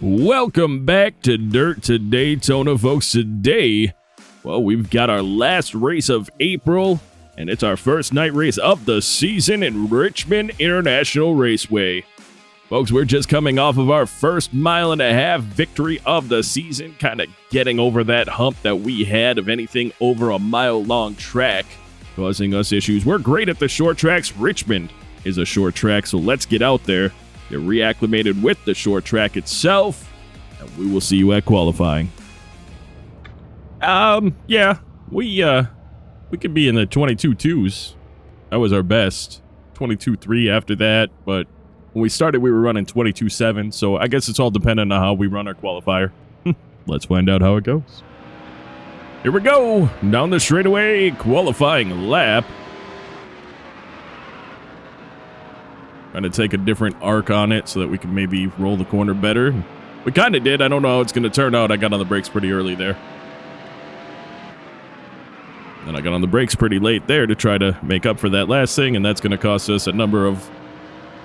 Welcome back to Dirt to Daytona, folks. Today, well, we've got our last race of April, and it's our first night race of the season in Richmond International Raceway. Folks, we're just coming off of our first mile-and-a-half victory of the season, kind of getting over that hump that we had of anything over a mile-long track, causing us issues. We're great at the short tracks. Richmond is a short track, so let's get out there, get reacclimated with the short track itself, and we will see you at qualifying. Yeah, we could be in the 22.2s. That was our best. 22.3 after that, but when we started, we were running 22.7, so I guess it's all dependent on how we run our qualifier. Let's find out how it goes. Here we go, down the straightaway, qualifying lap. Trying to take a different arc on it so that we can maybe roll the corner better. We kind of did. I don't know how it's going to turn out. I got on the brakes pretty early there. And I got on the brakes pretty late there to try to make up for that last thing, and that's going to cost us a number of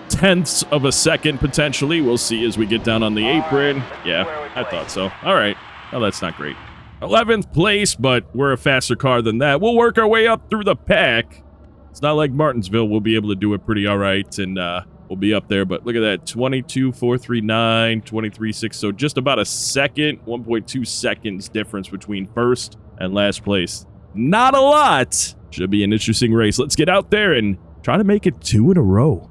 tenths of a second, potentially. We'll see as we get down on the apron. Yeah, I thought so. All right. Well, that's not great. 11th place, but we're a faster car than that. We'll work our way up through the pack. It's not like Martinsville. We'll be able to do it pretty all right, and we'll be up there. But look at that, 22.439, 23.6. So just about a second, 1.2 seconds difference between first and last place. Not a lot. Should be an interesting race. Let's get out there and try to make it 2 in a row.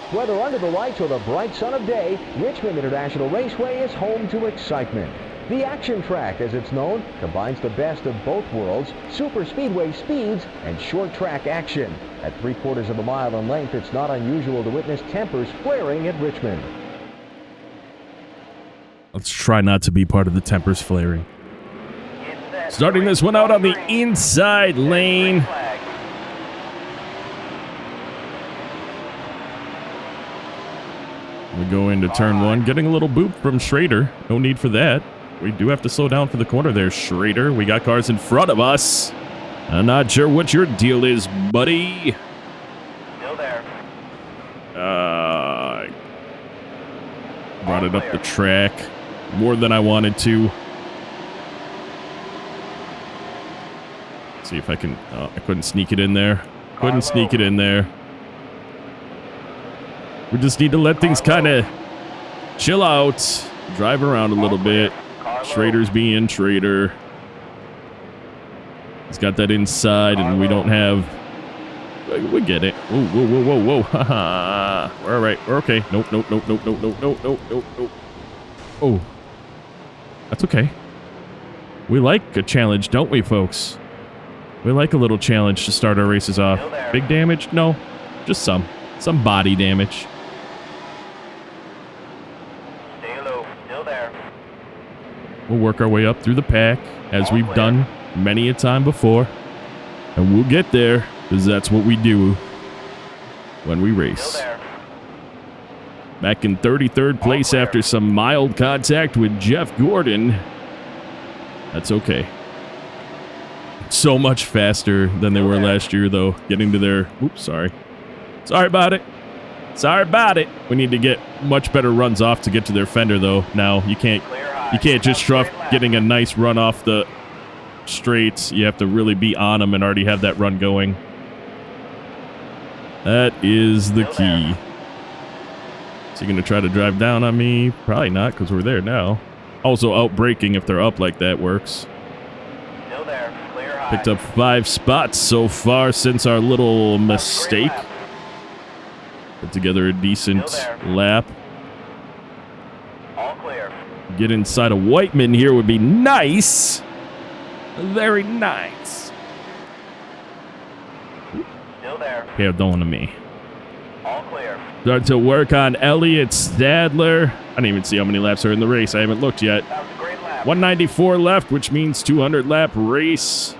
Whether under the lights or the bright sun of day, Richmond International Raceway is home to excitement. The action track, as it's known, combines the best of both worlds, super speedway speeds, and short track action. At 3/4 of a mile in length, it's not unusual to witness tempers flaring at Richmond. Let's try not to be part of the tempers flaring. Starting this one out on the inside lane. We go into turn 1, getting a little boop from Schrader. No need for that. We do have to slow down for the corner there, Schrader. We got cars in front of us. I'm not sure what your deal is, buddy. Still there. Brought it up the track more than I wanted to. See if I can. Oh, I couldn't sneak it in there. Couldn't sneak it in there. We just need to let things kind of chill out, drive around a little bit. Schrader's being Schrader. He's got that inside, and we don't have. We get it. Whoa, whoa, whoa, whoa, whoa! Haha. We're all right. We're okay. Nope, nope, nope, nope, nope, nope, nope, nope, nope, nope. Oh, that's okay. We like a challenge, don't we, folks? We like a little challenge to start our races off. Big damage? No, just some body damage. Stay low. Still there. We'll work our way up through the pack, as we've done many a time before. And we'll get there, because that's what we do when we race. Back in 33rd place after some mild contact with Jeff Gordon. That's okay. So much faster than they were last year, though. Getting to their... Oops, sorry. Sorry about it. Sorry about it. We need to get much better runs off to get to their fender, though. Now, you can't just trust getting a nice run off the straights. You have to really be on them and already have that run going. That is the key. Is he going to try to drive down on me? Probably not, because we're there now. Also, out braking if they're up like that works. Still there. Clear high. Picked up 5 spots so far since our little mistake. Put together a decent lap. All clear. Get inside of Whiteman here would be nice. Very nice. Still there. Here, don't to me. All clear. Start to work on Elliott Stadler. I didn't even see how many laps are in the race. I haven't looked yet. That was a great lap. 194 left, which means 200 lap race.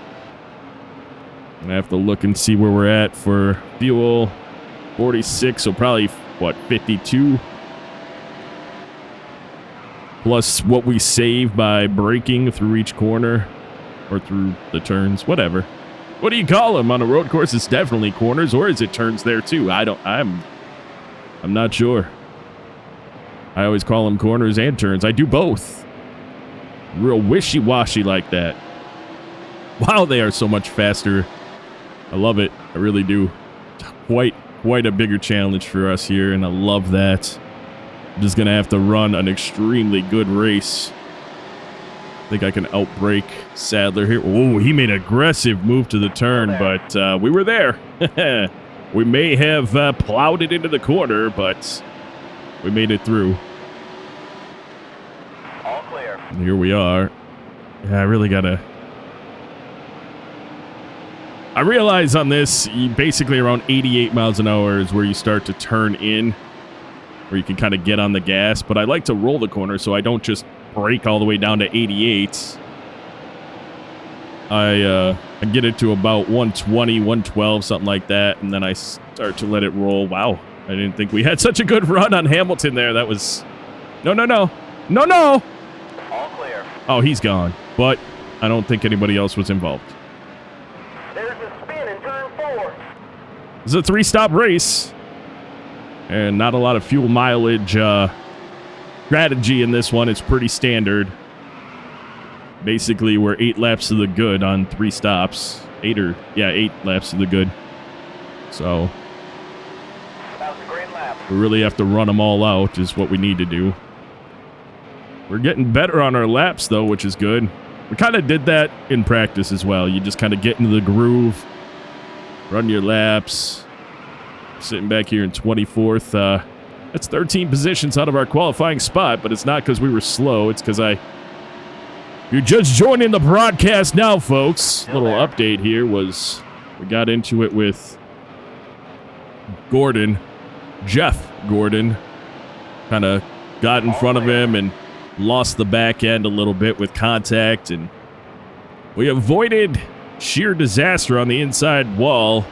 I have to look and see where we're at for fuel. 46, so probably, what, 52? Plus what we save by braking through each corner. Or through the turns, whatever. What do you call them on a road course? It's definitely corners, or is it turns there too? I'm not sure. I always call them corners and turns. I do both. Real wishy-washy like that. Wow, they are so much faster. I love it. I really do. Quite a bigger challenge for us here, and I love that. I'm just going to have to run an extremely good race. I think I can outbrake Sadler here. Oh, he made an aggressive move to the turn, but we were there. We may have plowed it into the corner, but we made it through. All clear. And here we are. Yeah, I really gotta... I realize on this, basically around 88 miles an hour is where you start to turn in, where you can kind of get on the gas, but I like to roll the corner so I don't just brake all the way down to 88. I get it to about 120, 112, something like that, and then I start to let it roll. Wow, I didn't think we had such a good run on Hamilton there. That was... No! All clear. Oh, he's gone, but I don't think anybody else was involved. There's a spin in turn 4. This is a 3-stop race, and not a lot of fuel mileage strategy in this one. It's pretty standard. Basically, we're 8 laps to the good on 3 stops. 8 laps to the good. So That was a great lap. we really have to run them all out is what we need to do. We're getting better on our laps, though, which is good. We kind of did that in practice as well. You just kind of get into the groove, run your laps. Sitting back here in 24th. That's 13 positions out of our qualifying spot, but it's not because we were slow. It's because you're just joining the broadcast now, folks. Little update here was we got into it with Jeff Gordon. Kind of got in front of him and lost the back end a little bit with contact, and we avoided sheer disaster on the inside wall,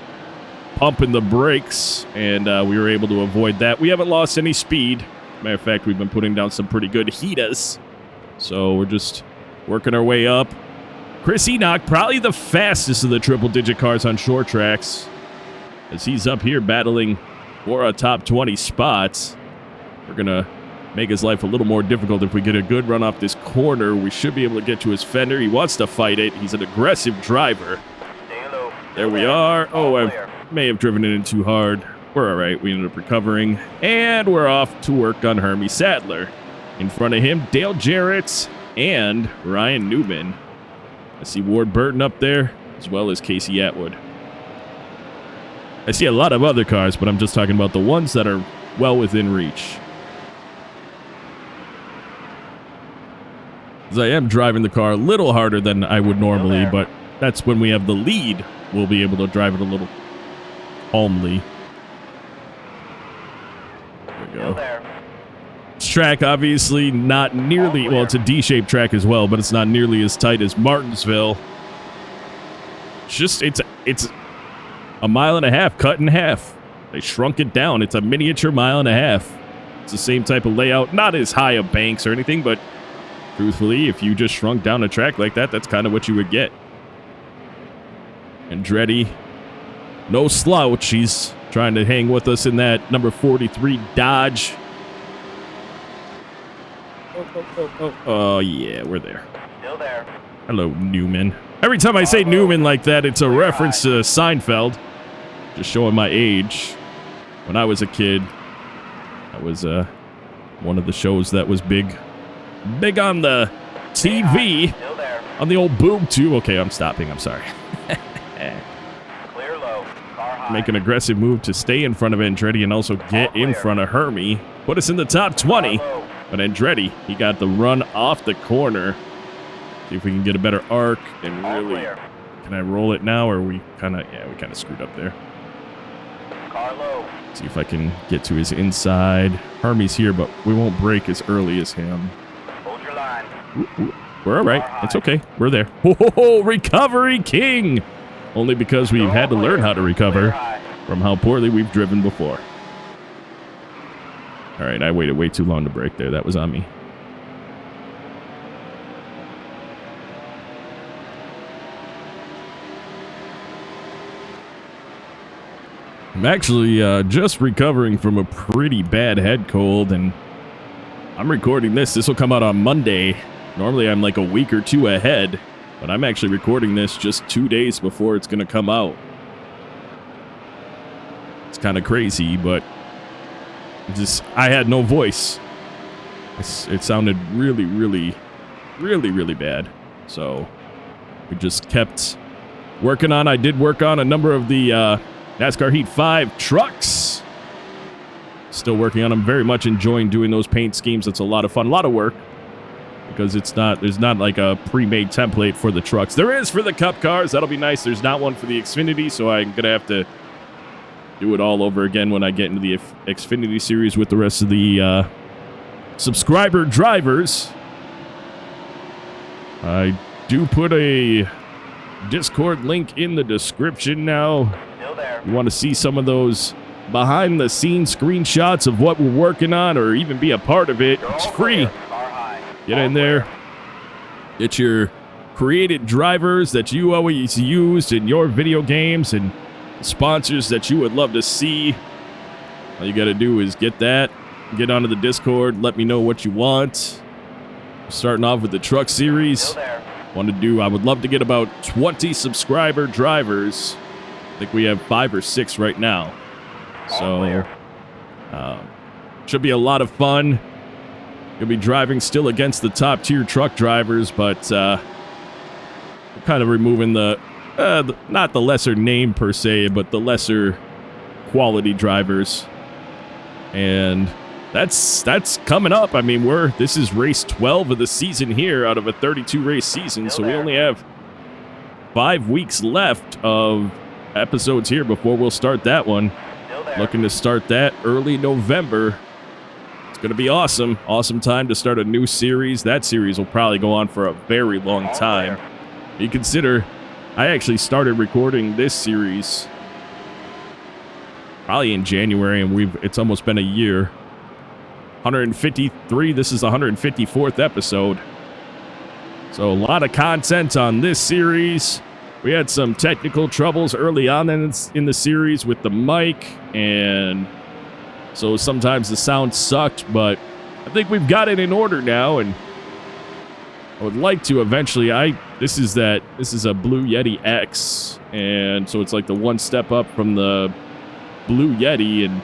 pumping the brakes, and we were able to avoid that. We haven't lost any speed. Matter of fact, we've been putting down some pretty good heaters, so we're just working our way up. Chris Enoch, probably the fastest of the triple-digit cars on short tracks, as he's up here battling for a top 20 spot. We're going to make his life a little more difficult if we get a good run off this corner. We should be able to get to his fender. He wants to fight it. He's an aggressive driver. Stay low. There we are. Oh, I may have driven it in too hard. We're all right. We ended up recovering. And we're off to work on Hermie Sadler. In front of him, Dale Jarrett and Ryan Newman. I see Ward Burton up there, as well as Casey Atwood. I see a lot of other cars, but I'm just talking about the ones that are well within reach. As I am driving the car a little harder than I would normally, but that's when we have the lead. We'll be able to drive it a little calmly. There we go. This track, obviously, not nearly... Well, it's a D-shaped track as well, but it's not nearly as tight as Martinsville. It's a mile and a half, cut in half. They shrunk it down. It's a miniature mile and a half. It's the same type of layout. Not as high of banks or anything, but truthfully, if you just shrunk down a track like that, that's kind of what you would get. Andretti, no slouch. He's trying to hang with us in that number 43 Dodge. Oh, yeah, we're there. Still there. Hello, Newman. Every time I say Newman like that, it's a reference to Seinfeld. Just showing my age. When I was a kid, that was one of the shows that was big on the TV. Still there. On the old boob tube. Okay, I'm stopping. I'm sorry. Clear low. Car high. Make an aggressive move to stay in front of Andretti and also get in front of Hermie. Put us in the top 20. But Andretti, he got the run off the corner. See if we can get a better arc and really... Can I roll it now, or we kind of screwed up there. Car low. See if I can get to his inside. Hermie's here, but we won't break as early as him. Hold your line. Ooh. We're all right. It's okay. We're there. Ho, recovery king! Only because we've had to learn how to recover from how poorly we've driven before. All right, I waited way too long to brake there. That was on me. I'm actually just recovering from a pretty bad head cold, and I'm recording this. This will come out on Monday. Normally I'm like a week or two ahead, but I'm actually recording this just 2 days before it's going to come out. It's kind of crazy, but I had no voice. It sounded really, really, really, really bad. So we just kept working on. I did work on a number of the NASCAR Heat 5 trucks. Still working on them. Very much enjoying doing those paint schemes. It's a lot of fun, a lot of work, because there's not like a pre-made template for the trucks. There is for the Cup cars. That'll be nice. There's not one for the Xfinity, so I'm gonna have to do it all over again when I get into the Xfinity series with the rest of the subscriber drivers. I do put a Discord link in the description now. Still there. You want to see some of those behind the scenes screenshots of what we're working on, or even be a part of it? You're It's all free. clear. Car high. Get All in there. clear. Get your created drivers that you always used in your video games and sponsors that you would love to see. All you got to do is get onto the Discord, let me know what you want. Starting off with the truck series. Still there. I would love to get about 20 subscriber drivers. I think we have 5 or 6 right now. All So, clear. should be a lot of fun. You'll be driving still against the top tier truck drivers, but we're kind of removing not the lesser name per se, but the lesser quality drivers. And that's coming up. I mean, this is race 12 of the season here out of a 32 race season, so we only have 5 weeks left of episodes here before we'll start that one. Still there. Looking to start that early November. It's going to be awesome. Awesome time to start a new series. That series will probably go on for a very long time. You consider, I actually started recording this series probably in January, and it's almost been a year. 153, this is the 154th episode. So a lot of content on this series. We had some technical troubles early on in the series with the mic, and so sometimes the sound sucked, but I think we've got it in order now, and I would like to eventually, this is a Blue Yeti X, and so it's like the one step up from the Blue Yeti, and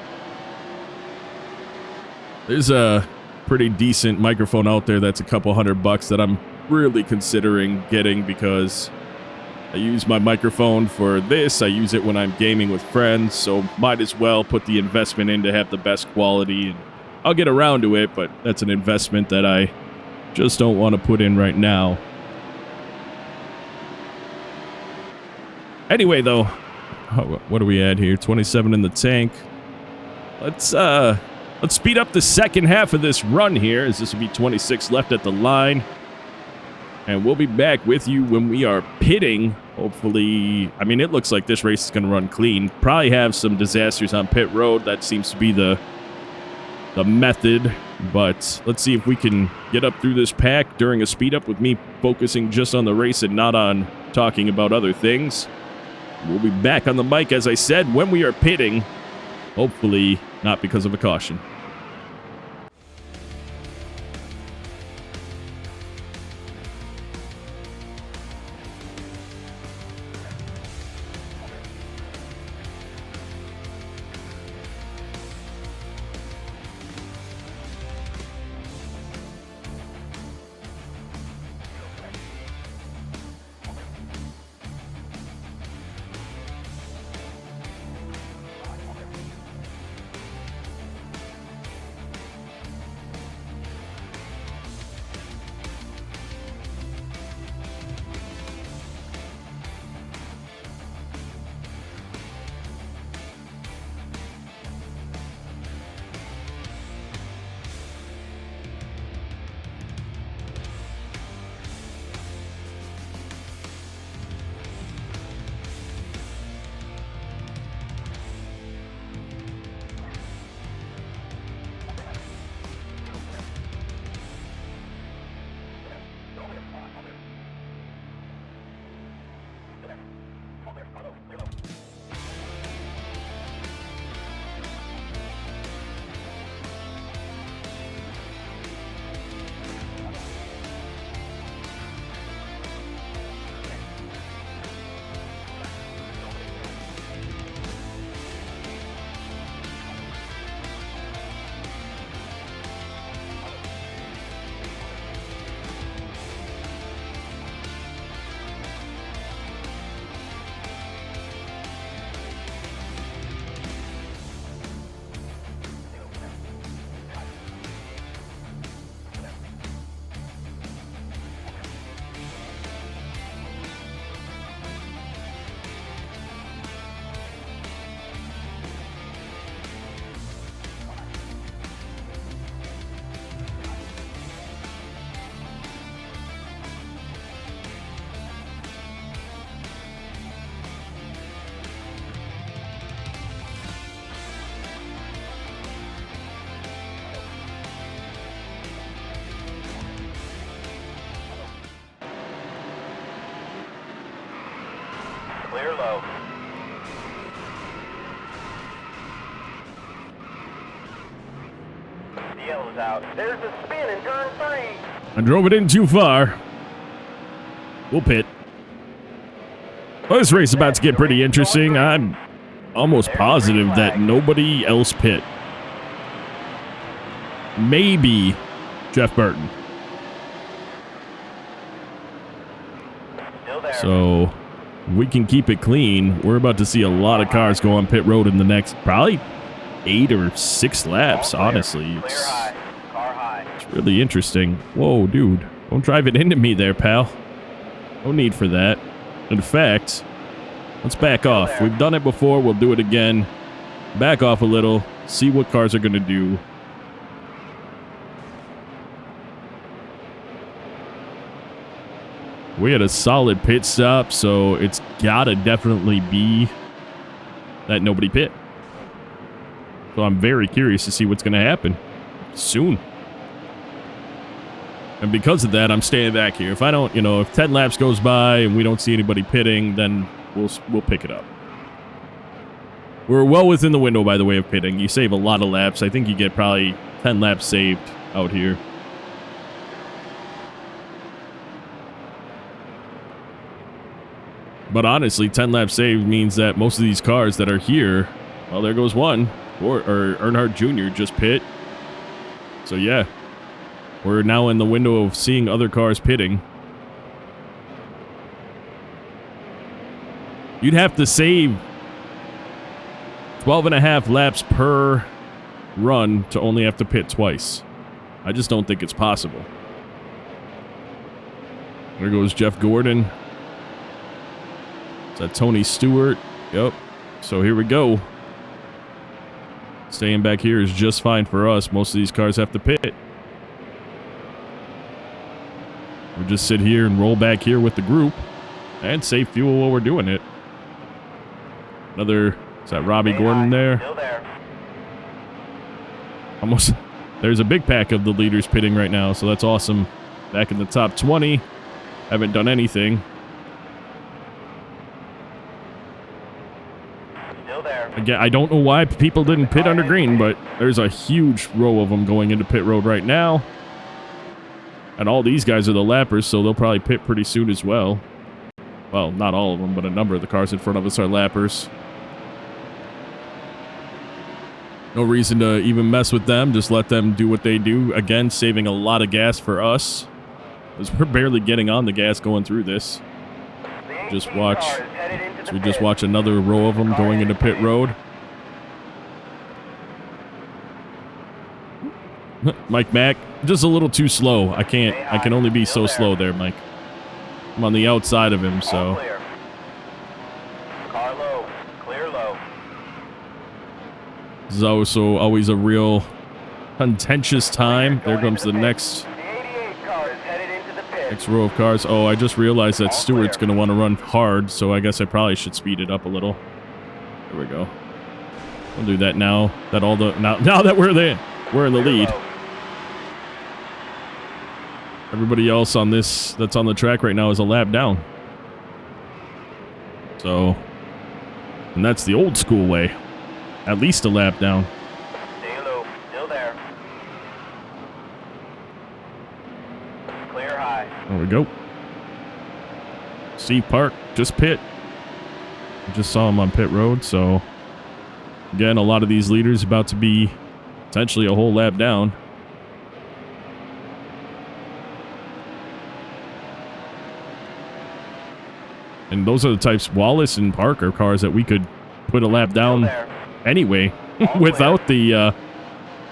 there's a pretty decent microphone out there that's a couple $100 that I'm really considering getting, because I use my microphone for this. I use it when I'm gaming with friends, so might as well put the investment in to have the best quality. And I'll get around to it, but that's an investment that I just don't want to put in right now. Anyway, though, what do we add here? 27 in the tank. Let's speed up the second half of this run here, as this will be 26 left at the line. And we'll be back with you when we are pitting. Hopefully, I mean, it looks like this race is going to run clean. Probably have some disasters on pit road. That seems to be the method. But let's see if we can get up through this pack during a speed up with me focusing just on the race and not on talking about other things. We'll be back on the mic, as I said, when we are pitting. Hopefully not because of a caution. Clear low. The yellow's out. There's a spin in turn 3. I drove it in too far. We'll pit. Well, this race is about to get pretty interesting. I'm almost positive that nobody else pit. Maybe Jeff Burton. Still there. So we can keep it clean. We're about to see a lot of cars go on pit road in the next probably 8 or 6 laps, honestly. Clear It's high. Car high. really interesting. Whoa, dude. Don't drive it into me there, pal. No need for that. In fact, let's back off. We've done it before. We'll do it again. Back off a little. See what cars are going to do. We had a solid pit stop, so it's got to definitely be that nobody pit. So I'm very curious to see what's going to happen soon. And because of that, I'm staying back here. If I don't, if 10 laps goes by and we don't see anybody pitting, then we'll pick it up. We're well within the window, by the way, of pitting. You save a lot of laps. I think you get probably 10 laps saved out here. But honestly, 10 laps saved means that most of these cars that are here, well, there goes one. Or Earnhardt Jr. just pit. So yeah, we're now in the window of seeing other cars pitting. You'd have to save 12.5 laps per run to only have to pit twice. I just don't think it's possible. There goes Jeff Gordon. Is that Tony Stewart? Yep. So here we go. Staying back here is just fine for us. Most of these cars have to pit. We'll just sit here and roll back here with the group and save fuel while we're doing it. Another, is that Robbie Gordon there? Still there. Almost, there's a big pack of the leaders pitting right now, so that's awesome. Back in the top 20. Haven't done anything. Again, I don't know why people didn't pit under green, but there's a huge row of them going into pit road right now. And all these guys are the lappers, so they'll probably pit pretty soon as well. Well, not all of them, but a number of the cars in front of us are lappers. No reason to even mess with them. Just let them do what they do. Again, saving a lot of gas for us, because we're barely getting on the gas going through this. Just watch. So we just watch another row of them going into pit road. Mike Mack, just a little too slow. I can only be so slow there, Mike. I'm on the outside of him, so. Car low, clear low. This is also always a real contentious time. There comes the next row of cars. Oh, I just realized that Stewart's going to want to run hard, so I guess I probably should speed it up a little. There we go. We'll do that now. Now that we're there, we're in the lead. Everybody else on this that's on the track right now is a lap down. So, and that's the old school way. At least a lap down. Stay low, still there. Clear high. There we go. Steve Park just pit. I just saw him on pit road, so again, a lot of these leaders about to be potentially a whole lap down. And those are the types, Wallace and Park are cars that we could put a lap down anyway without the, yeah,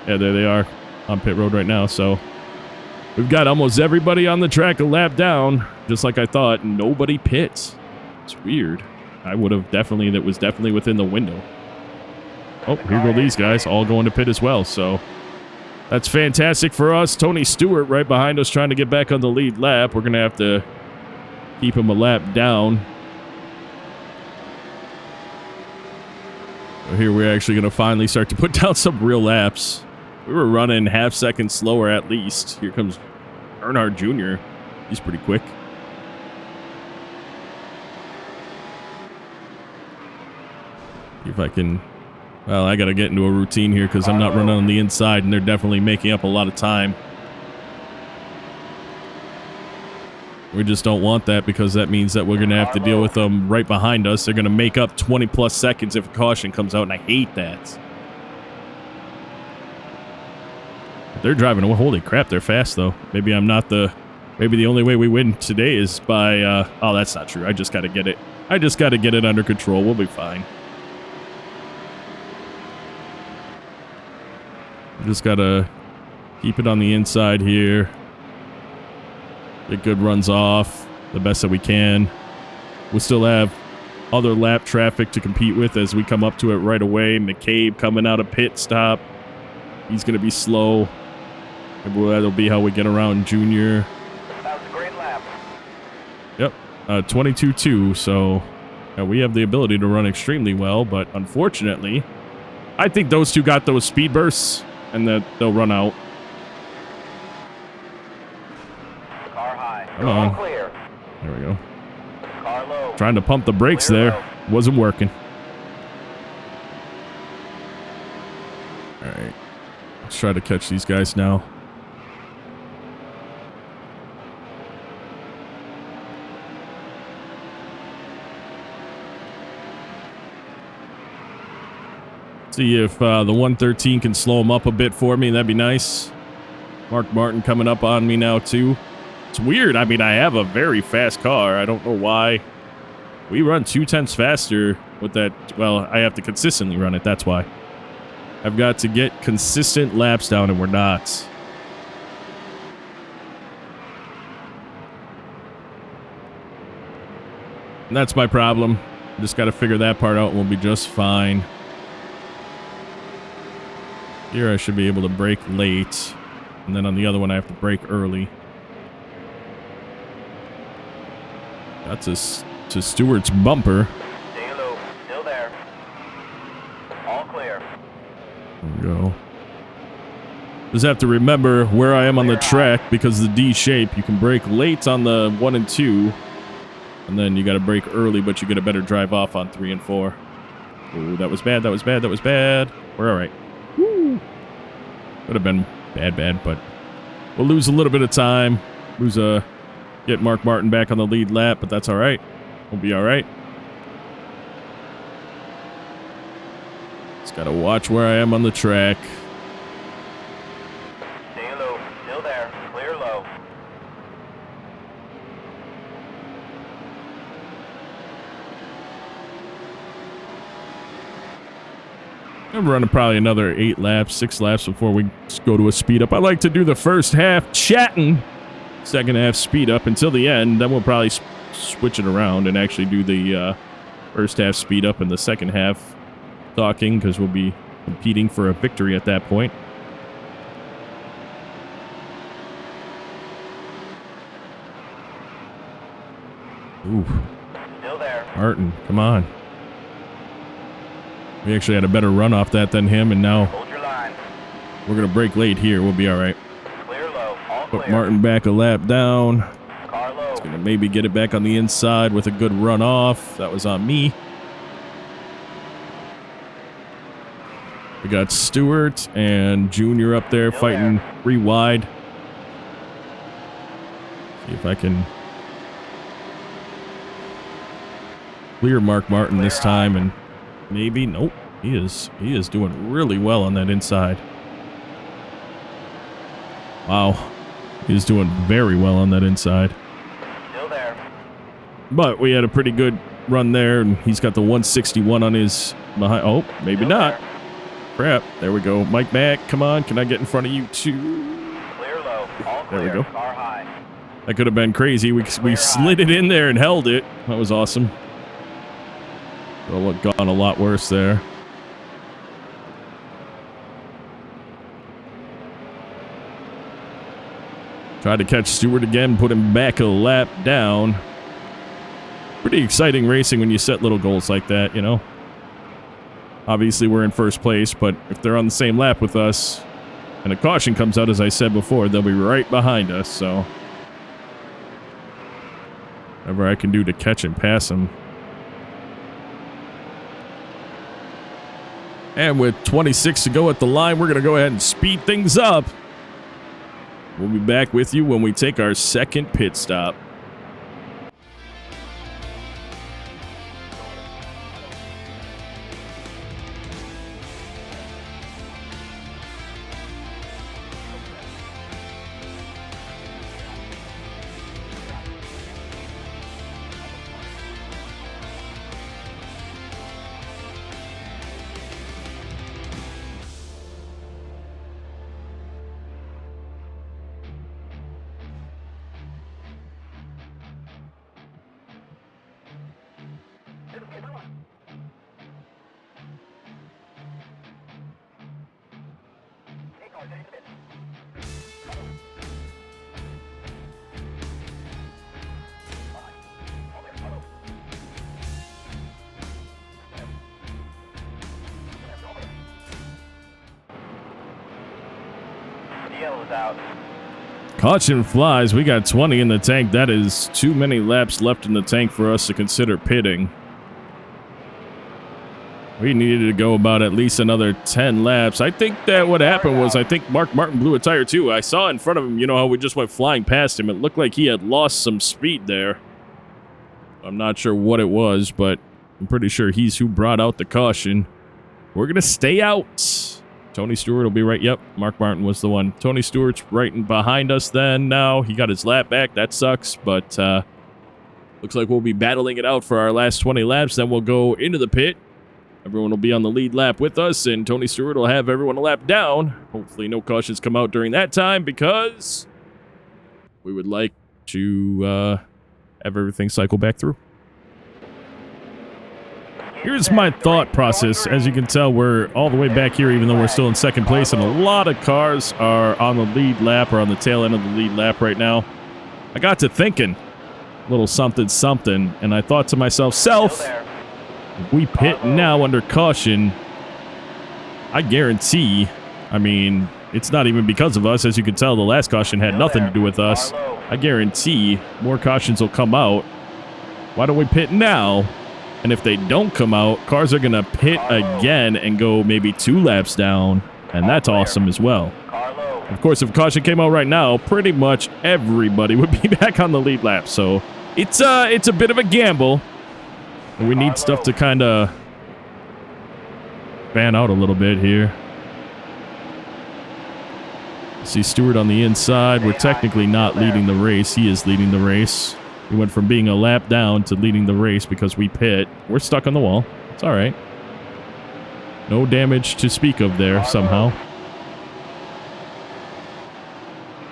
there they are on pit road right now. So we've got almost everybody on the track a lap down, just like I thought. Nobody pits. It's weird. That was definitely within the window. Oh, here go these guys all going to pit as well. So that's fantastic for us. Tony Stewart right behind us trying to get back on the lead lap. We're going to have to keep him a lap down. So here we're actually going to finally start to put down some real laps. We were running half second slower at least. Here comes Earnhardt Jr. He's pretty quick. See if I can... Well, I got to get into a routine here because I'm not running on the inside, and they're definitely making up a lot of time. We just don't want that because that means that we're going to have to deal with them right behind us. They're going to make up 20-plus seconds if a caution comes out, and I hate that. They're driving away. Holy crap, they're fast, though. Maybe I'm not the... Maybe the only way we win today is by... oh, that's not true. I just got to get it. I just got to get it under control. We'll be fine. Just got to keep it on the inside here. Get good runs off the best that we can. We'll still have other lap traffic to compete with as we come up to it right away. McCabe coming out of pit stop. He's going to be slow. Maybe that'll be how we get around Junior. That was a great lap. Yep, 22.2. So we have the ability to run extremely well, but unfortunately, I think those two got those speed bursts and that they'll run out. Car high. Come on. Clear. There we go. Car low. Trying to pump the brakes Clear there. Wasn't working. All right. Let's try to catch these guys now. See if the 113 can slow him up a bit for me. That'd be nice. Mark Martin coming up on me now, too. It's weird. I mean, I have a very fast car. I don't know why. We run 0.2 faster with that. Well, I have to consistently run it. That's why. I've got to get consistent laps down, and we're not. And that's my problem. Just got to figure that part out, and we'll be just fine. Here I should be able to brake late. And then on the other one I have to brake early. That's to Stewart's bumper. Stay low. Still there. All clear. There we go. Just have to remember where I am on the track because of the D shape. You can brake late on the 1 and 2. And then you got to brake early, but you get a better drive off on 3 and 4. Ooh, that was bad. That was bad. That was bad. We're all right. Woo. Could have been bad, but we'll lose a little bit of time. Get Mark Martin back on the lead lap, but that's all right. We'll be all right. Just got to watch where I am on the track. Stay low. Still there. Clear low. I'm running probably another 8 laps, 6 laps before we go to a speed up. I like to do the first half chatting, second half speed up until the end. Then we'll probably switch it around and actually do the first half speed up and the second half talking because we'll be competing for a victory at that point. Ooh. Still there. Martin, come on. We actually had a better run off that than him, and now Hold your line. we're going to brake late here. We'll be all right. Clear low. All Put clear. Martin back a lap down. Car low. Going to maybe get it back on the inside with a good run off. That was on me. We got Stewart and Junior up there Still fighting there. 3 wide. See if I can clear Mark Martin this time, and maybe nope. He is doing really well on that inside. Wow, he's doing very well on that inside. Still there. But we had a pretty good run there, and he's got the 161 on his behind. Oh, maybe Still not. there. Crap. There we go. Mike Mack, come on. Can I get in front of you too? Clear low. All There clear. we go. Car high. That could have been crazy. We slid it in there and held it. That was awesome. Well, it gone a lot worse there. Tried to catch Stewart again, put him back a lap down. Pretty exciting racing when you set little goals like that, you know? Obviously, we're in first place, but if they're on the same lap with us and a caution comes out, as I said before, they'll be right behind us, so whatever I can do to catch and pass them. And with 26 to go at the line, we're going to go ahead and speed things up. We'll be back with you when we take our second pit stop. Yellow's out. Caution flies. We got 20 in the tank. That is too many laps left in the tank for us to consider pitting. We needed to go about at least another 10 laps. I think that what happened was I think Mark Martin blew a tire too. I saw in front of him, you know how we just went flying past him. It looked like he had lost some speed there. I'm not sure what it was, but I'm pretty sure he's who brought out the caution. We're going to stay out. Tony Stewart will be right. Yep, Mark Martin was the one. Tony Stewart's right in behind us then now. He got his lap back. That sucks, but looks like we'll be battling it out for our last 20 laps. Then we'll go into the pit. Everyone will be on the lead lap with us, and Tony Stewart will have everyone a lap down. Hopefully no cautions come out during that time because we would like to have everything cycle back through. Here's my thought process. As you can tell, we're all the way back here, even though we're still in second place, and a lot of cars are on the lead lap or on the tail end of the lead lap right now. I got to thinking a little something, and I thought to myself, if we pit now under caution, I guarantee, I mean, it's not even because of us. As you can tell, the last caution had nothing to do with us. I guarantee more cautions will come out. Why don't we pit now? And if they don't come out, cars are going to pit again and go maybe 2 laps down. And that's awesome as well. Of course, if caution came out right now, pretty much everybody would be back on the lead lap. So it's a bit of a gamble. We need stuff to kind of fan out a little bit here. See Stewart on the inside. We're technically not leading the race. He is leading the race. We went from being a lap down to leading the race because we pit. We're stuck on the wall. It's all right. No damage to speak of there somehow.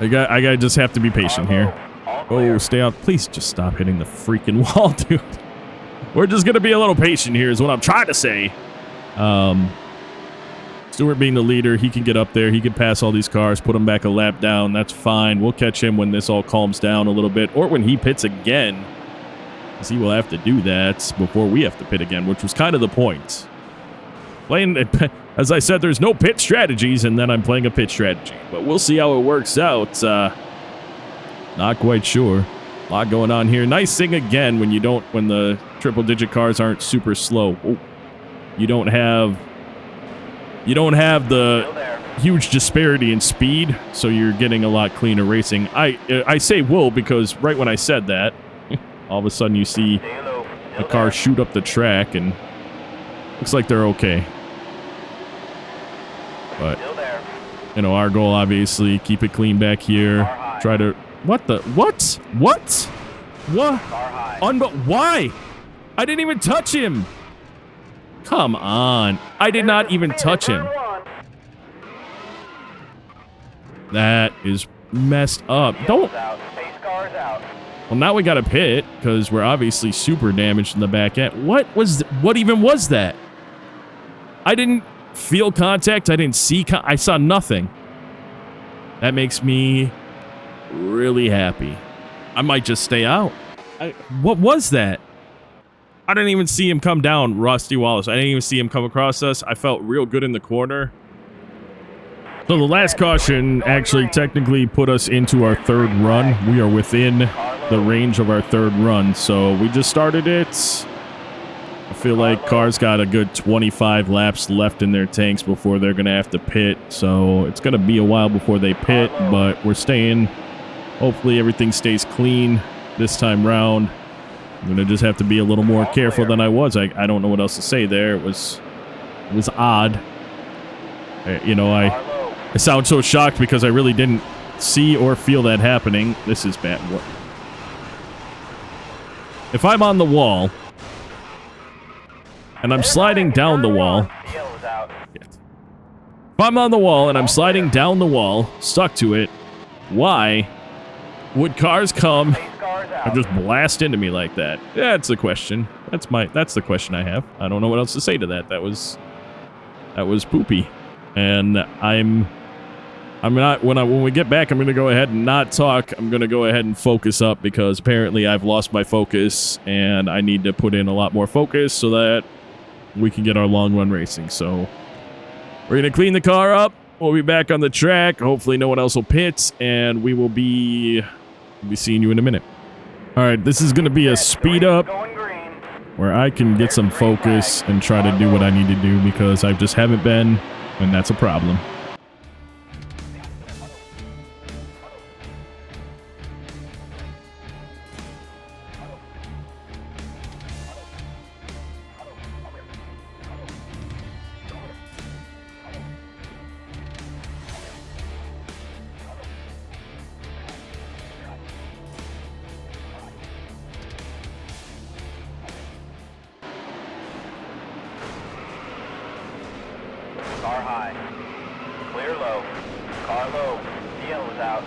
I gotta just have to be patient here. Oh, stay out. Please just stop hitting the freaking wall, dude. We're just gonna be a little patient here is what I'm trying to say. Stewart being the leader, he can get up there. He can pass all these cars, put them back a lap down. That's fine. We'll catch him when this all calms down a little bit, or when he pits again, because he will have to do that before we have to pit again, which was kind of the point. As I said, there's no pit strategies, and then I'm playing a pit strategy. But we'll see how it works out. Not quite sure. A lot going on here. Nice thing again when the triple-digit cars aren't super slow. Oh, you don't have the huge disparity in speed, so you're getting a lot cleaner racing. I say will because right when I said that, all of a sudden you see a car shoot up the track and looks like they're okay. But, you know, our goal obviously, keep it clean back here. Try to... What? Why? I didn't even touch him. Come on. I did not even touch him. That is messed up. Don't. Well, now we got to pit because we're obviously super damaged in the back end. What even was that? I didn't feel contact. I didn't see. I saw nothing. That makes me really happy. I might just stay out. What was that? I didn't even see him come down, Rusty Wallace. I didn't even see him come across us. I felt real good in the corner. So the last caution actually technically put us into our third run. We are within the range of our third run. So we just started it a feel like cars got a good 25 laps left in their tanks before they're going to have to pit. So it's going to be a while before they pit, but we're staying. Hopefully everything stays clean this time round. I'm going to just have to be a little more careful than I was. I don't know what else to say there. It was odd. You know, I sound so shocked because I really didn't see or feel that happening. This is bad. If I'm on the wall and I'm sliding down the wall, if I'm on the wall and I'm sliding down the wall, stuck to it, why would cars come and just blast into me like that? That's the question. That's the question I have. I don't know what else to say to that. That was poopy. And I'm not, when we get back, I'm going to go ahead and not talk. I'm going to go ahead and focus up because apparently I've lost my focus and I need to put in a lot more focus so that we can get our long run racing. So we're going to clean the car up. We'll be back on the track. Hopefully no one else will pit and we will be seeing you in a minute. All right, this is going to be a speed up where I can get some focus and try to do what I need to do because I just haven't been, and that's a problem. Car high. Clear low. Car low. DL is out.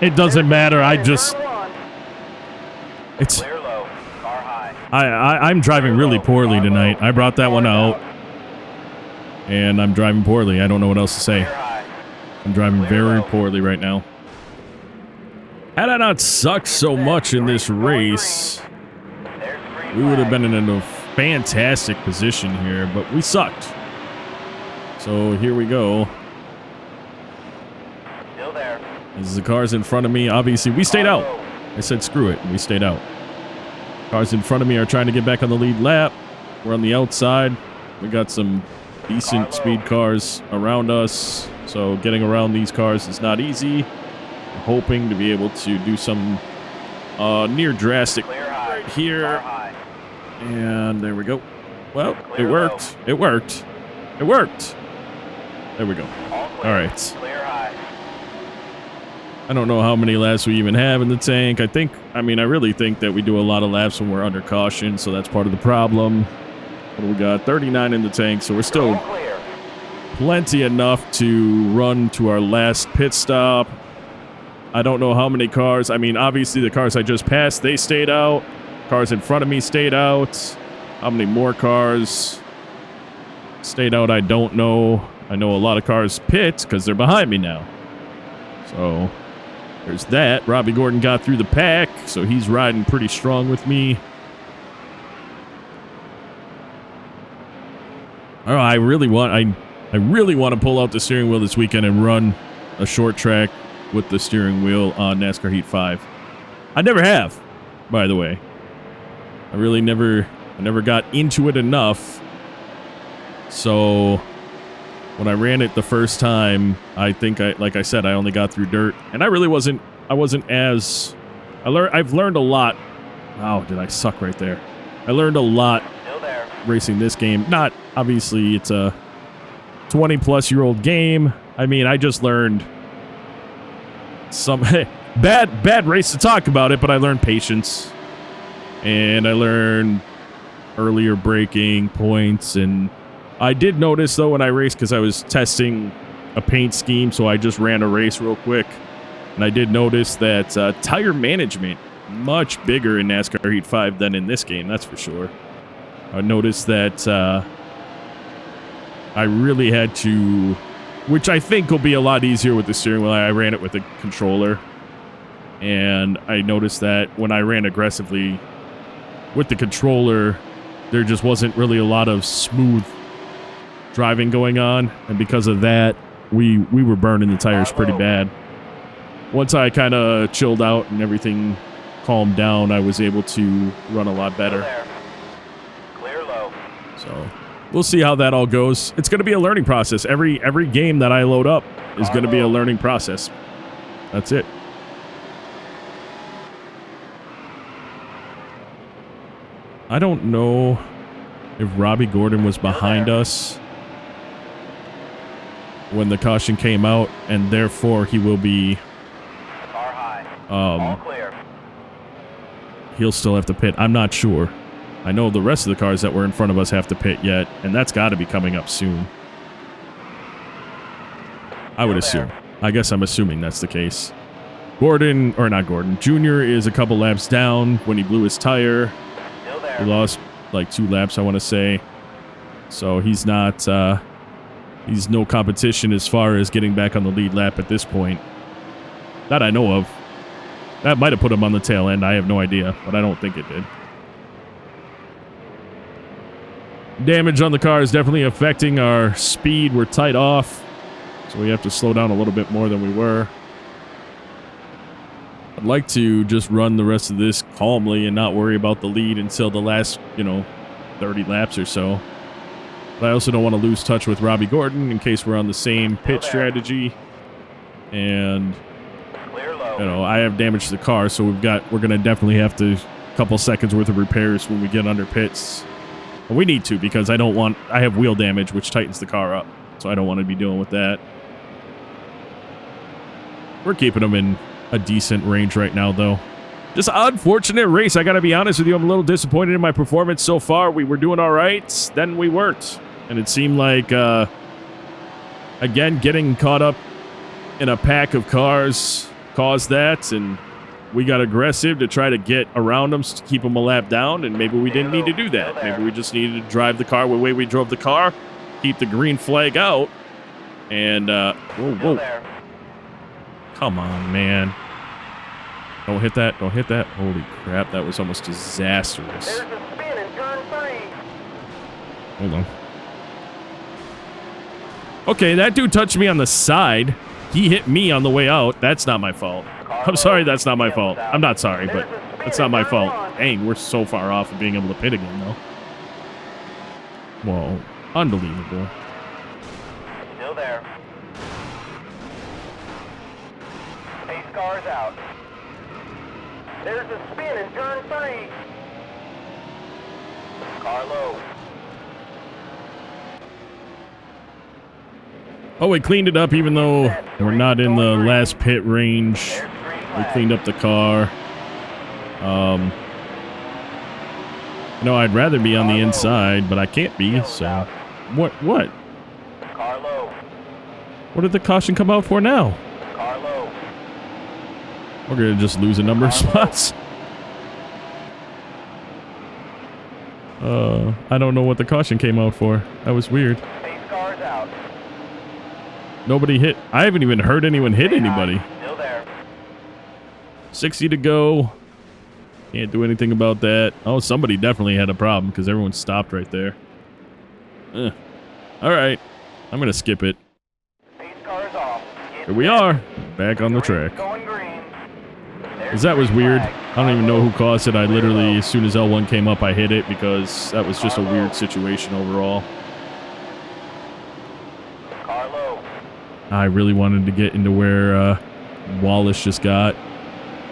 It doesn't matter. It's Clear low. Car high. I'm driving really poorly tonight. I brought that one out. And I'm driving poorly. I don't know what else to say. I'm driving very poorly right now. Had I not sucked so much in this race, we would have been in a fantastic position here, but we sucked. So here we go. Still there. This is the cars in front of me. Obviously, we stayed out. I said screw it. We stayed out. Cars in front of me are trying to get back on the lead lap. We're on the outside. We got some decent speed cars around us. So getting around these cars is not easy. I'm hoping to be able to do some near drastic right here. And there we go. Well, it worked. It worked. It worked. There we go. All right. I don't know how many laps we even have in the tank. I really think that we do a lot of laps when we're under caution, so that's part of the problem. But we got 39 in the tank, so we're still plenty enough to run to our last pit stop. I don't know how many cars. I mean, obviously the cars I just passed, they stayed out. Cars in front of me stayed out. How many more cars stayed out, I don't know. I know a lot of cars pit because they're behind me now. So there's that. Robbie Gordon got through the pack, so he's riding pretty strong with me. Oh, I really want to pull out the steering wheel this weekend and run a short track with the steering wheel on NASCAR Heat 5. I never have, by the way. I never got into it enough. So when I ran it the first time, like I said, I only got through dirt, and I've learned a lot. Wow, did I suck right there? I learned a lot racing this game. Not, obviously, it's a 20-plus-year-old game. I mean, I just learned some bad race to talk about it, but I learned patience. And I learned earlier braking points, and I did notice, though, when I raced, because I was testing a paint scheme, so I just ran a race real quick, and I did notice that tire management much bigger in NASCAR Heat 5 than in this game, that's for sure. I noticed that I really had to, which I think will be a lot easier with the steering wheel. I ran it with a controller, and I noticed that when I ran aggressively with the controller, there just wasn't really a lot of smooth driving going on, and because of that, we were burning the tires pretty bad. Once I kind of chilled out and everything calmed down, I was able to run a lot better. Clear low. So we'll see how that all goes. It's going to be a learning process. Every game that I load up is going to be a learning process. That's it. I don't know if Robbie Gordon was behind us when the caution came out, and therefore he will be All clear. he'll still have to pit. I'm not sure. I know the rest of the cars that were in front of us have to pit yet, and that's got to be coming up soon. I would assume. I guess I'm assuming that's the case. Gordon, or not Gordon, Junior is a couple laps down when he blew his tire. Still there. He lost like 2 laps, I want to say. So he's not, he's no competition as far as getting back on the lead lap at this point. That I know of. That might have put him on the tail end. I have no idea, but I don't think it did. Damage on the car is definitely affecting our speed. We're tight off, so we have to slow down a little bit more than we were. I'd like to just run the rest of this calmly and not worry about the lead until the last, 30 laps or so. But I also don't want to lose touch with Robbie Gordon in case we're on the same pit strategy. And, Clear low. I have damage to the car, so we're going to definitely have to couple seconds worth of repairs when we get under pits. And we need to, because I have wheel damage, which tightens the car up. So I don't want to be dealing with that. We're keeping them in a decent range right now, though. Just an unfortunate race. I got to be honest with you. I'm a little disappointed in my performance so far. We were doing all right. Then we weren't. And it seemed like, again, getting caught up in a pack of cars caused that. And we got aggressive to try to get around them to keep them a lap down. And maybe we didn't need to do that. Maybe we just needed to drive the car the way we drove the car. Keep the green flag out. And, whoa. Come on, man. Don't hit that. Don't hit that. Holy crap, that was almost disastrous. There's a spin in turn 3. Hold on. Okay, that dude touched me on the side. He hit me on the way out. That's not my fault. I'm sorry, that's not my fault. I'm not sorry, but that's not my fault. Dang, we're so far off of being able to pit again, though. Whoa. Unbelievable. Still there. Pace car's out. There's a spin in turn 3. Car low. Oh, we cleaned it up even though we're not in the last pit range. There's green We flag. cleaned up the car. I'd rather be on the inside, but I can't be, so... What? Car low. What did the caution come out for now? Car low. We're gonna just lose a number of spots. I don't know what the caution came out for. That was weird. Pace car's out. Nobody hit. I haven't even heard anyone hit anybody. Still there. 60 to go. Can't do anything about that. Oh, somebody definitely had a problem because everyone stopped right there. All right. I'm going to skip it. Pace car's off. Here we are. Back on the track. Going green. Because that was weird. I don't even know who caused it. I literally, as soon as L1 came up, I hit it because that was just a weird situation overall. Car low. I really wanted to get into where Wallace just got.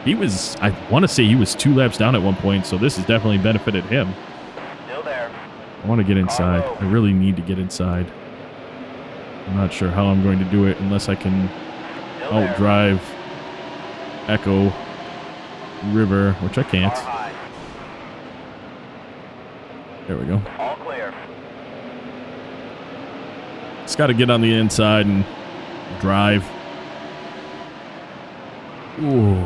I want to say he was 2 laps down at one point, so this has definitely benefited him. Still there. I want to get inside. I really need to get inside. I'm not sure how I'm going to do it unless I can Still there. outdrive Echo River, which I can't. Car high. There we go. All clear. Just got to get on the inside and drive. Ooh.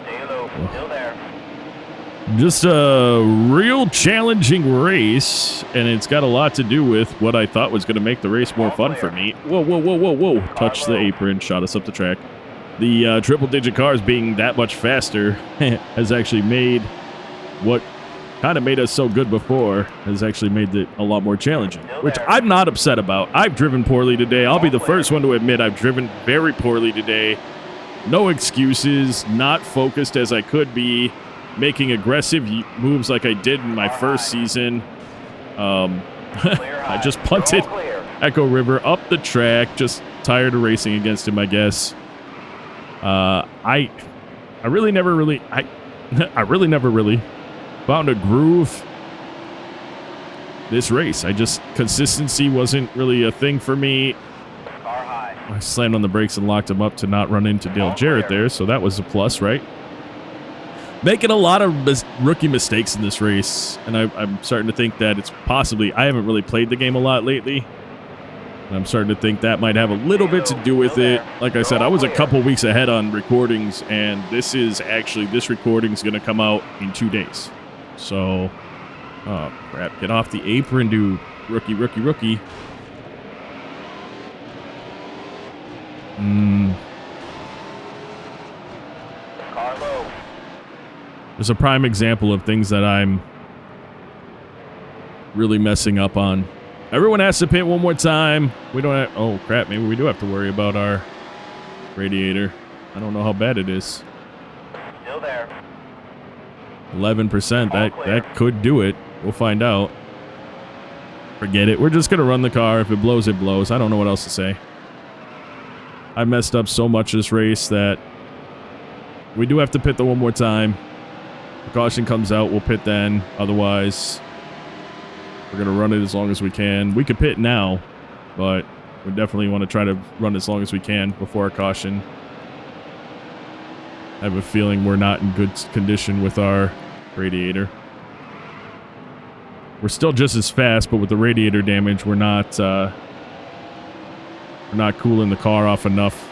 Stay low. Still there. Just a real challenging race, and it's got a lot to do with what I thought was going to make the race more fun for me. Whoa. Touch the apron, shot us up the track. The triple-digit cars being that much faster has actually made what kind of made us so good before, has actually made it a lot more challenging, which I'm not upset about. I've driven poorly today. I'll be the first one to admit I've driven very poorly today. No excuses, not focused as I could be. making aggressive moves like I did in my first season. I just punted Echo River up the track, just tired of racing against him, I guess. I really never really found a groove this race. Consistency wasn't really a thing for me. I slammed on the brakes and locked him up to not run into Dale Jarrett there, so that was a plus, right? Making a lot of rookie mistakes in this race, and I'm starting to think that it's possibly, I haven't really played the game a lot lately, and I'm starting to think that might have a little bit to do with it. Like I said, I was a couple weeks ahead on recordings, and this recording is going to come out in 2 days. So, oh crap, get off the apron, dude. Rookie. There's a prime example of things that I'm really messing up on. Everyone has to pit one more time. We don't have, oh crap, maybe we do have to worry about our radiator. I don't know how bad it is. Still there. 11%, that could do it. We'll find out. Forget it. We're just going to run the car. If it blows, it blows. I don't know what else to say. I messed up so much this race that we do have to pit the one more time. The caution comes out, we'll pit then. Otherwise, we're going to run it as long as we can. We could pit now, but we definitely want to try to run as long as we can before our caution. I have a feeling we're not in good condition with our radiator. We're still just as fast, but with the radiator damage, we're not cooling the car off enough.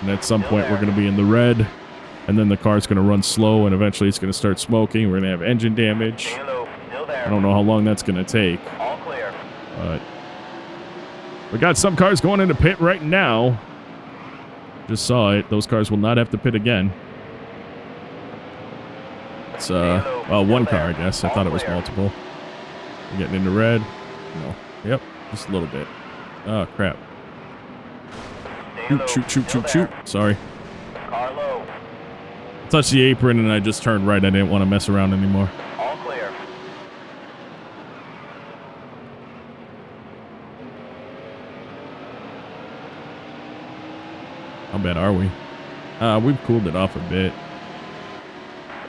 And at some point, we're going to be in the red. And then the car's going to run slow, and eventually it's going to start smoking. We're going to have engine damage. I don't know how long that's going to take. All clear. But we got some cars going into pit right now. Just saw it. Those cars will not have to pit again. It's, well, one car, I guess. I thought it was multiple. We're getting into red. No. Yep. Just a little bit. Oh, crap. Shoot. Sorry. Carlo. Touched the apron and I just turned right. I didn't want to mess around anymore. All clear. How bad are we? We've cooled it off a bit.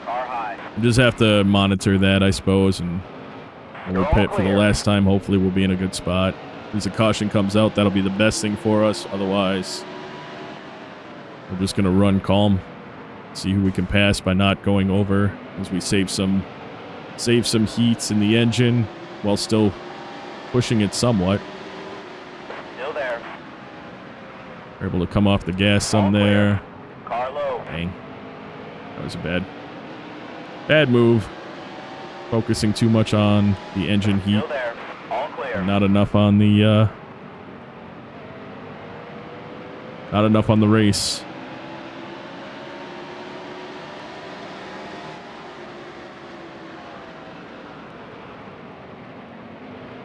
Car high. Just have to monitor that, I suppose, and when we'll pit for the last time, hopefully we'll be in a good spot. As the caution comes out, that'll be the best thing for us. Otherwise, we're just going to run calm. See who we can pass by not going over as we save some heats in the engine while still pushing it somewhat. Still there. We're able to come off the gas some there. Carlo. Dang. That was a bad move. Focusing too much on the engine heat. Still there. All clear. And not enough on the race.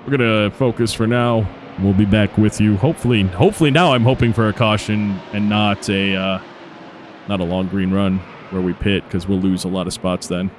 We're going to focus for now. We'll be back with you. Hopefully now I'm hoping for a caution and not a long green run where we pit, because we'll lose a lot of spots then.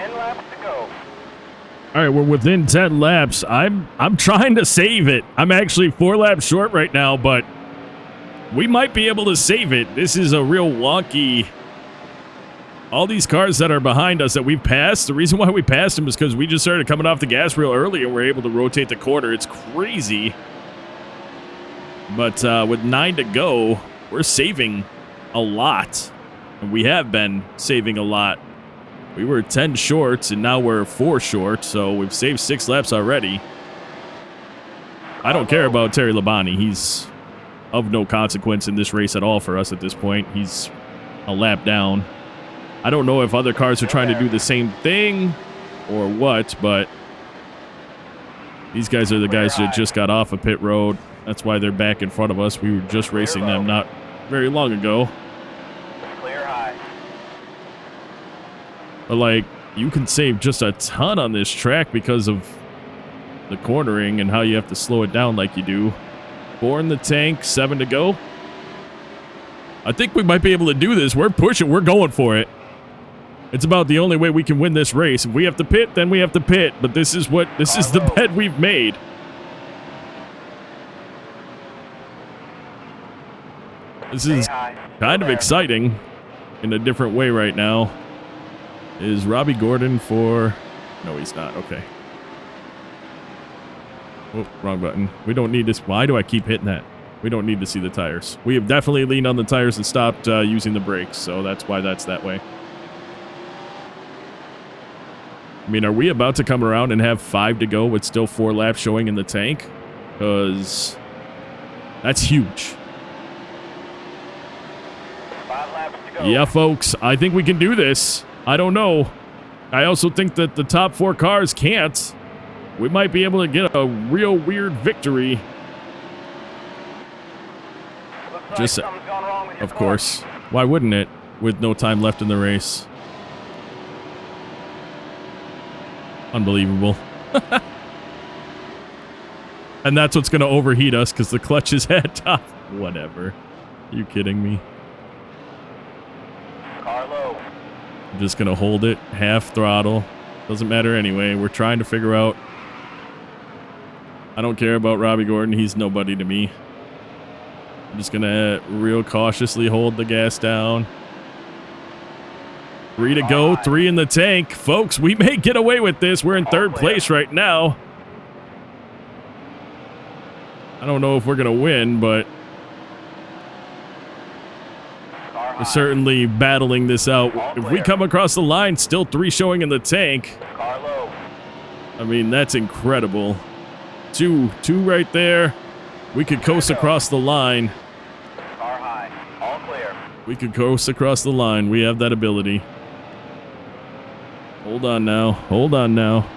10 laps to go. All right, we're within 10 laps. I'm trying to save it. I'm actually 4 laps short right now, but we might be able to save it. This is a real wonky. All these cars that are behind us that we've passed, the reason why we passed them is because we just started coming off the gas real early and we're able to rotate the corner. It's crazy. But with 9 to go, we're saving a lot. And we have been saving a lot. We were 10 short, and now we're 4 short, so we've saved 6 laps already. I don't care about Terry Labonte. He's of no consequence in this race at all for us at this point. He's a lap down. I don't know if other cars are trying to do the same thing or what, but these guys are the guys that just got off of pit road. That's why they're back in front of us. We were just racing them not very long ago. Clear high. But, like, you can save just a ton on this track because of the cornering and how you have to slow it down like you do. 4 in the tank, 7 to go. I think we might be able to do this. We're pushing. We're going for it. It's about the only way we can win this race. If we have to pit, then we have to pit. But this is the bet we've made. This is kind of exciting in a different way right now. Is Robbie Gordon for... No, he's not. Okay. Oh, wrong button. We don't need this. Why do I keep hitting that? We don't need to see the tires. We have definitely leaned on the tires and stopped using the brakes, so that's why that's that way. I mean, are we about to come around and have 5 to go with still 4 laps showing in the tank? Because that's huge. 5 laps to go. Yeah, folks, I think we can do this. I don't know. I also think that the top 4 cars can't. We might be able to get a real weird victory. Looks like Just, something's gone wrong with your of car. course. Why wouldn't it? With no time left in the race. Unbelievable. And that's what's going to overheat us because the clutch is at top. Whatever. Are you kidding me? Car low. I'm just going to hold it half throttle. Doesn't matter anyway. We're trying to figure out. I don't care about Robbie Gordon. He's nobody to me. I'm just going to real cautiously hold the gas down. 3 to go, 3 in the tank. Folks, we may get away with this. We're in 3rd place right now. I don't know if we're going to win, but we're certainly battling this out. If we come across the line, still 3 showing in the tank. Car low. I mean, that's incredible. 2 right there. We could coast across the line. Car high. All clear. We could coast across the line. We have that ability. Hold on now. Hold on now.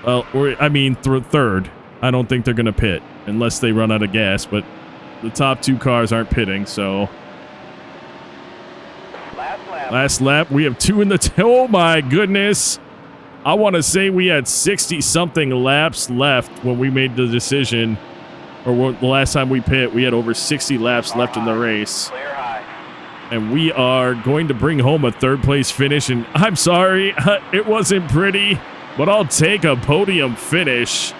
Well, I mean, 3rd. I don't think they're going to pit unless they run out of gas, but the top 2 cars aren't pitting, so. Last lap. Last lap. We have 2 in the... Oh, my goodness. I want to say we had 60-something laps left when we made the decision. Or the last time we pit, we had over 60 laps left in the race. Clear high. And we are going to bring home a 3rd place finish. And I'm sorry, it wasn't pretty, but I'll take a podium finish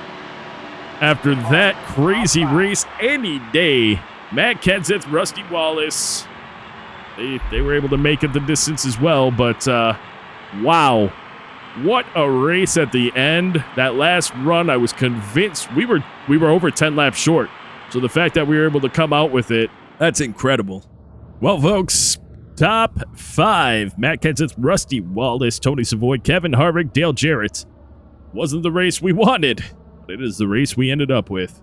after that crazy race any day. Matt Kenseth, Rusty Wallace, they were able to make it the distance as well. But wow, what a race at the end. That last run, I was convinced we were over 10 laps short. So the fact that we were able to come out with it, that's incredible. Well, folks, top 5. Matt Kenseth, Rusty Wallace, Tony Savoy, Kevin Harvick, Dale Jarrett. Wasn't the race we wanted, but it is the race we ended up with.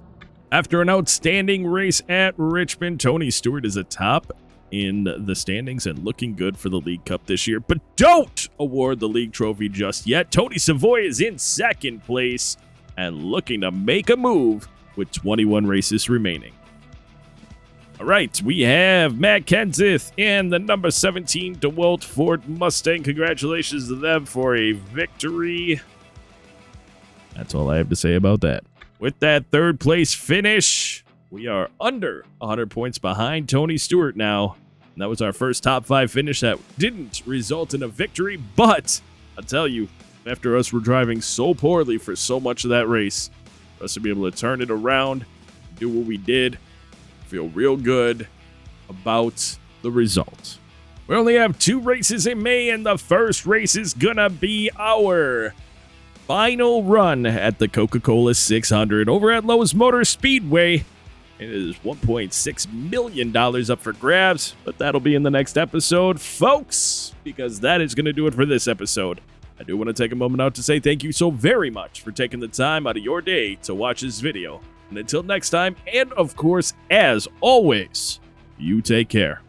After an outstanding race at Richmond, Tony Stewart is atop in the standings and looking good for the League Cup this year. But don't award the league trophy just yet. Tony Savoy is in 2nd place and looking to make a move with 21 races remaining. All right, we have Matt Kenseth and the number 17 DeWalt Ford Mustang. Congratulations to them for a victory. That's all I have to say about that. With that 3rd place finish, we are under 100 points behind Tony Stewart now. And that was our first top 5 finish that didn't result in a victory, but I'll tell you, after us were driving so poorly for so much of that race, for us to be able to turn it around, do what we did, feel real good about the result. We only have 2 races in May, and the first race is gonna be our final run at the Coca-Cola 600 over at Lowe's Motor Speedway. It is $1.6 million up for grabs, but that'll be in the next episode, folks, because that is going to do it for this episode. I do want to take a moment out to say thank you so very much for taking the time out of your day to watch this video. And until next time, and of course, as always, you take care.